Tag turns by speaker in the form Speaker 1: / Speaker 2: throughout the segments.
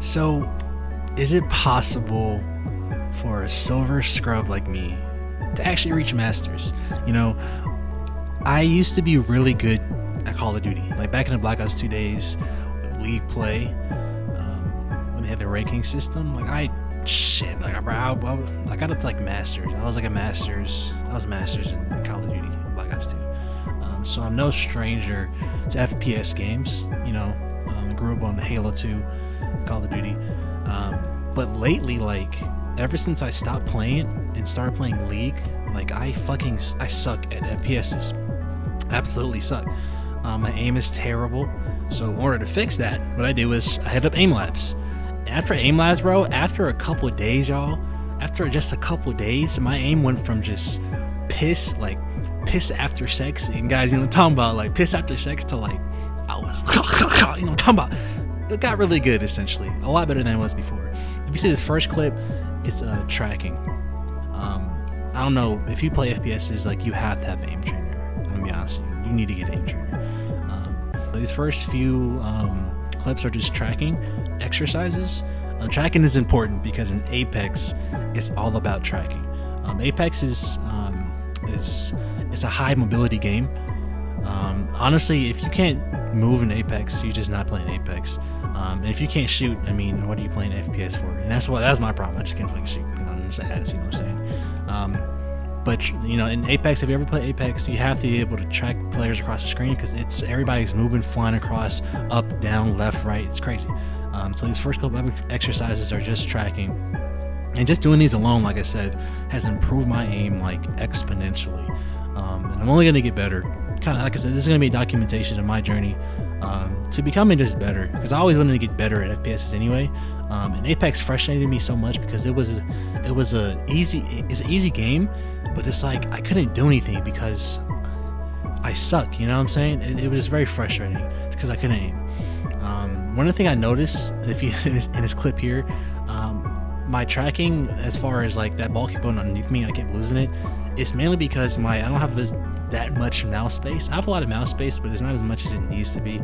Speaker 1: So, is it possible for a silver scrub like me to actually reach masters? You know, I used to be really good at Call of Duty. Like back in the Black Ops 2 days, League play, when they had the ranking system. Like I got up to like masters. I was masters in Call of Duty, Black Ops 2. So I'm no stranger to FPS games. You know, I grew up on Halo 2, Call of Duty. But lately, like ever since I stopped playing and started playing League, like I suck at FPSs. Absolutely suck. My aim is terrible. So in order to fix that, what I do is I hit up aim labs. After aim labs, bro, after a couple of days, y'all, after just a couple of days, my aim went from just piss after sex, and guys, you know what I'm talking about, like piss after sex, to like I was, you know what I'm talking about. It got really good, essentially, a lot better than it was before. If you see this first clip, it's tracking. I don't know if you play FPSs, like you have to have an aim trainer. I'm gonna be honest with you, you need to get an aim trainer. These first few clips are just tracking exercises. Tracking is important because in Apex, it's all about tracking. Apex is it's a high mobility game. Honestly, if you can't move in Apex, you're just not playing Apex. And if you can't shoot, I mean, what are you playing FPS for? And that's my problem. I just can't fucking shoot. I'm just ass, you know what I'm saying? But you know, in Apex, if you ever play Apex, you have to be able to track players across the screen because everybody's moving, flying across, up, down, left, right. It's crazy. So these first couple of exercises are just tracking, and just doing these alone, like I said, has improved my aim like exponentially. And I'm only gonna get better. Kind of like I said, this is gonna be a documentation of my journey to becoming just better, because I always wanted to get better at FPSs anyway. And Apex frustrated me so much because it's an easy game, but it's like I couldn't do anything because I suck. You know what I'm saying? It was just very frustrating because I couldn't aim. One of the things I noticed, if you in this clip here, my tracking, as far as like that ball keep going underneath me and I keep losing it, it's mainly because I don't have that much mouse space. I have a lot of mouse space, but it's not as much as it needs to be.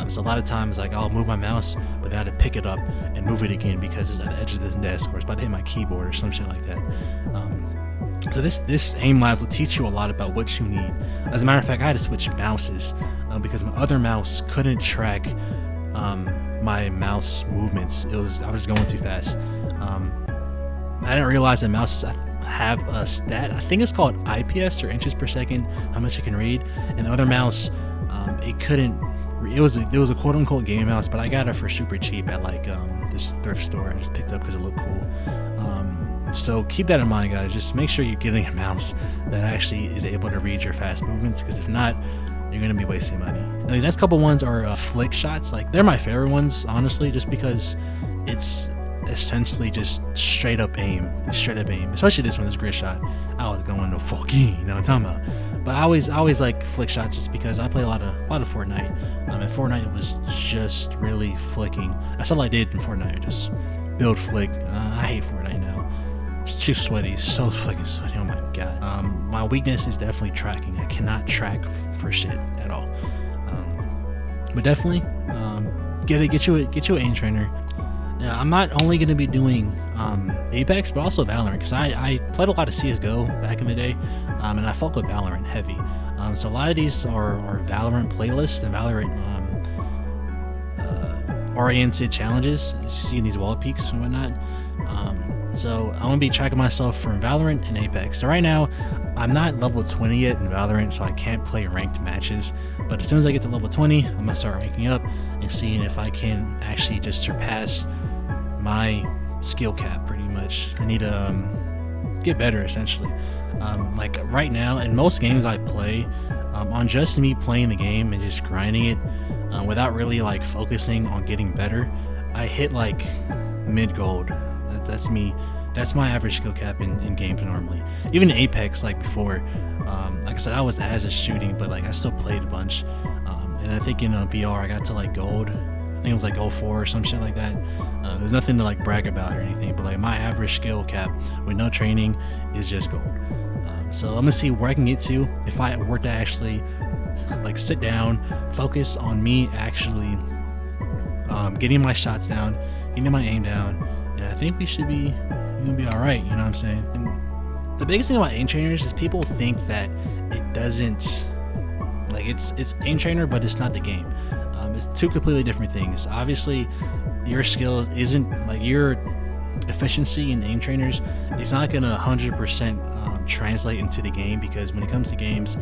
Speaker 1: So a lot of times, like I'll move my mouse, but then I have to pick it up and move it again because it's at the edge of this desk or it's about to hit my keyboard or some shit like that. So this aim labs will teach you a lot about what you need. As a matter of fact, I had to switch mouses because my other mouse couldn't track my mouse movements. I was going too fast. I didn't realize that mouses have a stat. I think it's called IPS, or inches per second, how much it can read. And the other mouse, it couldn't. It was a quote unquote gaming mouse, but I got it for super cheap at like this thrift store. I just picked it up because it looked cool. So keep that in mind, guys. Just make sure you're getting a mouse that actually is able to read your fast movements, because if not, you're gonna be wasting money. Now, these next couple ones are flick shots. Like they're my favorite ones, honestly, just because it's essentially just straight up aim. Especially this one, this grid shot. I was going to fucking, you know what I'm talking about. But I always like flick shots just because I play a lot of Fortnite. And Fortnite, it was just really flicking. That's all I did in Fortnite. Just build flick. I hate Fortnite now. It's too sweaty, so fucking sweaty. Oh my god. My weakness is definitely tracking. I cannot track for shit at all. But definitely, get you an aim trainer. Now, I'm not only going to be doing Apex, but also Valorant, because I played a lot of CSGO back in the day, and I fuck with Valorant heavy. So a lot of these are Valorant playlists and Valorant oriented challenges, as you see in these wall peaks and whatnot. So I'm going to be tracking myself from Valorant and Apex. So right now, I'm not level 20 yet in Valorant, so I can't play ranked matches. But as soon as I get to level 20, I'm going to start ranking up and seeing if I can actually just surpass my skill cap, pretty much. I need to get better, essentially. Like right now, in most games I play, on just me playing the game and just grinding it, without really like focusing on getting better, I hit like mid gold. That's me. That's my average skill cap in games normally. Even in Apex, like before, like I said, I was as a shooting, but like I still played a bunch. And I think in BR I got to like gold. I think it was like gold 4 or some shit like that. There's nothing to like brag about or anything, but like my average skill cap with no training is just gold. So I'm gonna see where I can get to if I were to actually like sit down, focus on me actually getting my shots down, getting my aim down, and I think we should be gonna be all right. You know what I'm saying? And the biggest thing about aim trainers is people think that it doesn't, like, it's aim trainer, but it's not the game. It's two completely different things. Obviously, your skills isn't like your efficiency in aim trainers. It's not gonna 100% translate into the game, because when it comes to games,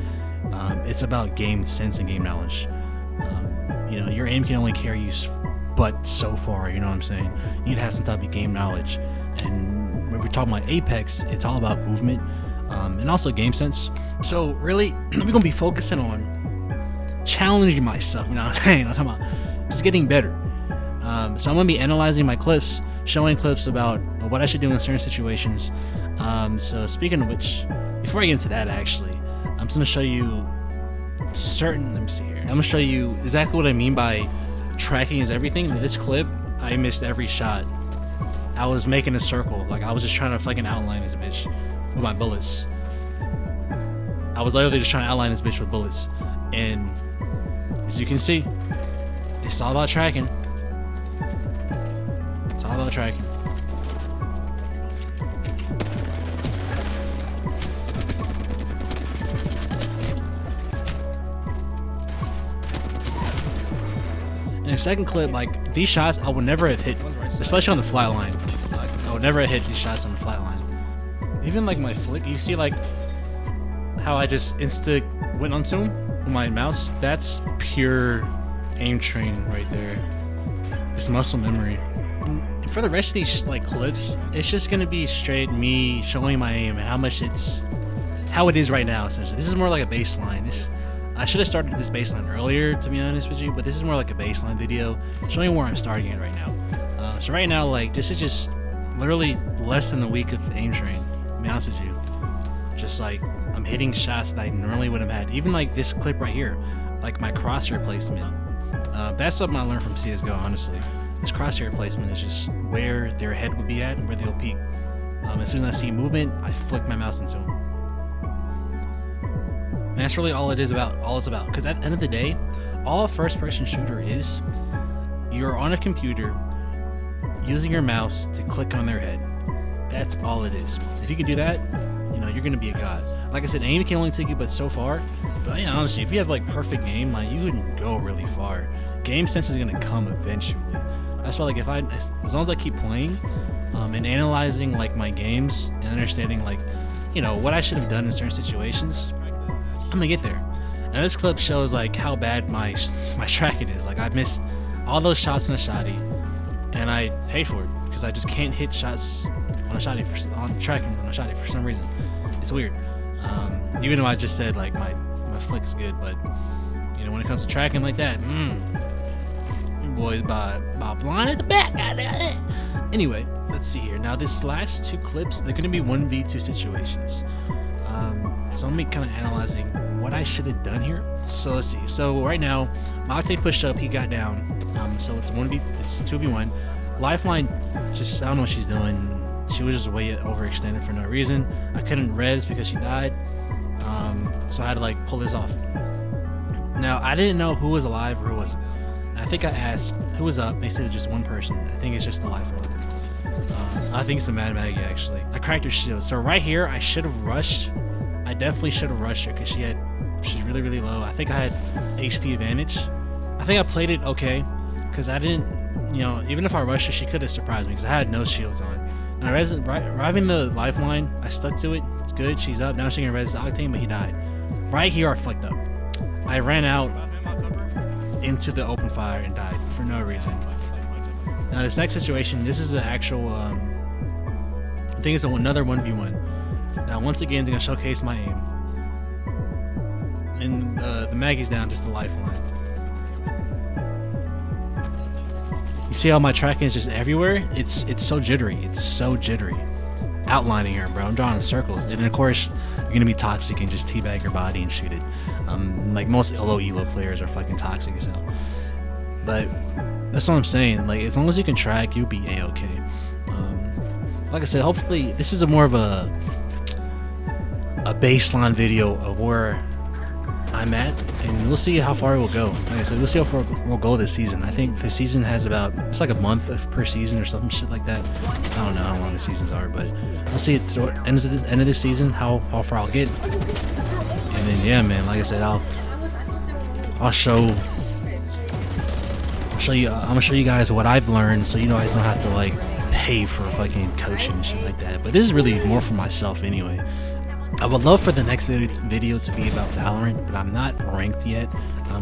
Speaker 1: it's about game sense and game knowledge. You know, your aim can only carry you but so far. You know what I'm saying? You need to have some type of game knowledge. And when we're talking about Apex, it's all about movement and also game sense. So really, we're gonna be focusing on challenging myself. You know what I'm saying? I'm talking about just getting better. So I'm gonna be analyzing my clips, showing clips about what I should do in certain situations. So speaking of which, before I get into that, actually, I'm just gonna show you certain. Let me see here. I'm gonna show you exactly what I mean by tracking is everything. In this clip, I missed every shot. I was making a circle, like I was just trying to fucking outline this bitch with my bullets. I was literally just trying to outline this bitch with bullets, and as you can see, it's all about tracking. It's all about tracking. In the second clip, like, these shots I would never have hit, especially on the flat line. I would never have hit these shots on the flat line. Even like my flick, you see like how I just insta went onto him with my mouse? That's pure aim training right there. It's muscle memory. And for the rest of these like clips, it's just gonna be straight me showing my aim and how it is right now. Essentially, this is more like a baseline. I should have started this baseline earlier, to be honest with you, but this is more like a baseline video showing where I'm starting at right now. So right now, like, this is just literally less than a week of aim train, to be honest with you. Just like, I'm hitting shots that I normally wouldn't have had. Even like this clip right here, like my crosshair placement. That's something I learned from CSGO, honestly. This crosshair placement is just where their head would be at and where they'll peek. As soon as I see movement, I flick my mouse into them. And that's really all it's about. Because at the end of the day, all a first-person shooter is, you're on a computer using your mouse to click on their head. That's all it is. If you can do that, you know, you're gonna be a god. Like I said, aim can only take you but so far. But yeah, honestly, if you have like perfect aim, like, you can go really far. Game sense is gonna come eventually. That's why, like, as long as I keep playing and analyzing like my games and understanding, like, you know, what I should have done in certain situations, I'm gonna get there. And this clip shows like how bad my tracking is. Like, I've missed all those shots in a shotty, and I paid for it because I just can't hit shots on a shotty on tracking on a shotty for some reason. It's weird. Even though I just said like my flick's good, but you know, when it comes to tracking like that, you boys by blind at the back. Anyway, let's see here. Now, this last two clips, they're gonna be 1v2 situations. So I'm kind of analyzing what I should have done here. So let's see. So right now, my Octane pushed up, he got down. So it's 2v1. Lifeline, just, I don't know what she's doing. She was just way overextended for no reason. I couldn't res because she died. So I had to like pull this off. Now, I didn't know who was alive or who wasn't. And I think I asked who was up. They said it's just one person. I think it's just the Lifeline. I think it's the Mad Maggie, actually. I cracked her shield. So right here, I should have rushed. I definitely should have rushed her because she's really, really low. I think I had HP advantage. I think I played it okay because I didn't, you know, even if I rushed her, she could have surprised me because I had no shields on. Now, arriving the Lifeline, I stuck to it. It's good. She's up. Now she can res the Octane, but he died. Right here, I flicked up. I ran out into the open fire and died for no reason. Now, this next situation, this is an actual, I think it's another 1v1. Now, once again, they're going to showcase my aim. And the Maggie's down, just the Lifeline. You see how my tracking is just everywhere? It's so jittery. It's so jittery. Outlining her, bro. I'm drawing circles. And then, of course, you're going to be toxic and just teabag your body and shoot it. Like, most low elo players are fucking toxic as hell. But that's what I'm saying. Like, as long as you can track, you'll be A-okay. Like I said, hopefully, this is more of a baseline video of where I'm at, and we'll see how far it will go. Like I said, we'll see how far we'll go this season. I think the season has it's like a month per season or something shit like that. I don't know how long the seasons are, but I'll see at the end of this season how far I'll get. And then yeah, man, like I said, I'll show you. I'm gonna show you guys what I've learned, so you guys don't have to like pay for fucking coaching and shit like that. But this is really more for myself anyway. I would love for the next video to be about Valorant, but I'm not ranked yet,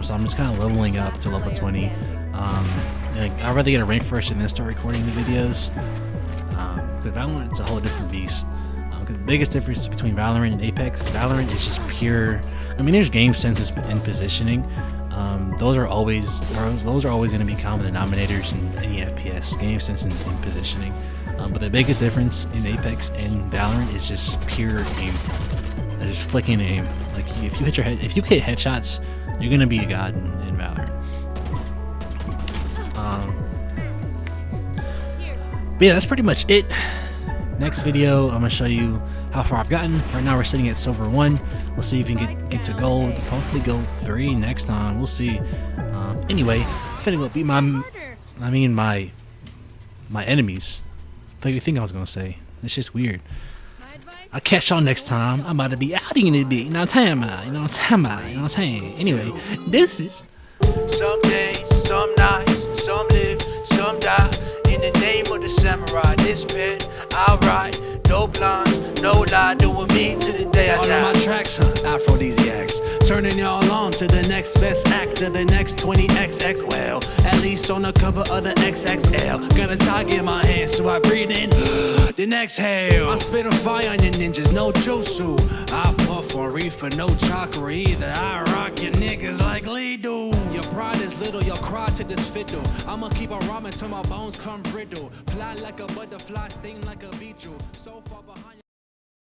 Speaker 1: so I'm just kind of leveling up to level 20. I'd rather get a rank first and then start recording the videos, because Valorant is a whole different beast. Because the biggest difference between Valorant and Apex, Valorant is just pure. I mean, there's game senses and positioning. Those are always going to be common denominators in any FPS, game sense and positioning. But the biggest difference in Apex and Valorant is just pure aim. It's just flicking aim. Like if you hit headshots, you're gonna be a god in Valorant. But yeah, that's pretty much it. Next video, I'm gonna show you how far I've gotten. Right now we're sitting at silver 1. We'll see if we can get to gold. Hopefully gold 3 next time. We'll see. Anyway, finna go beat my enemies. Like you think I was gonna say. It's just weird. I'll catch y'all next time. I'm about to be out in it bit. You know what I'm talking about? You know what I'm talking about? You know what I'm saying? Anyway, this is
Speaker 2: some days, some nights, some live, some die. In the name of the samurai, this pit I'll ride. No blinds, no lie, doing me to the day I die.
Speaker 3: All of my tracks, aphrodisiacs, turning y'all on to the next best act, to the next 20XX. Well, at least on the cover of the XXL. Got a target in my hand, so I breathe in, then exhale. I spit a fire on your ninjas, no jutsu. I puff on reefer, no chakra either. I rock your niggas like Lee do. Your pride is little, your cry to this fiddle. I'ma keep on rhyming till my bones come brittle. Fly like a butterfly, sting like a beetle. So far behind.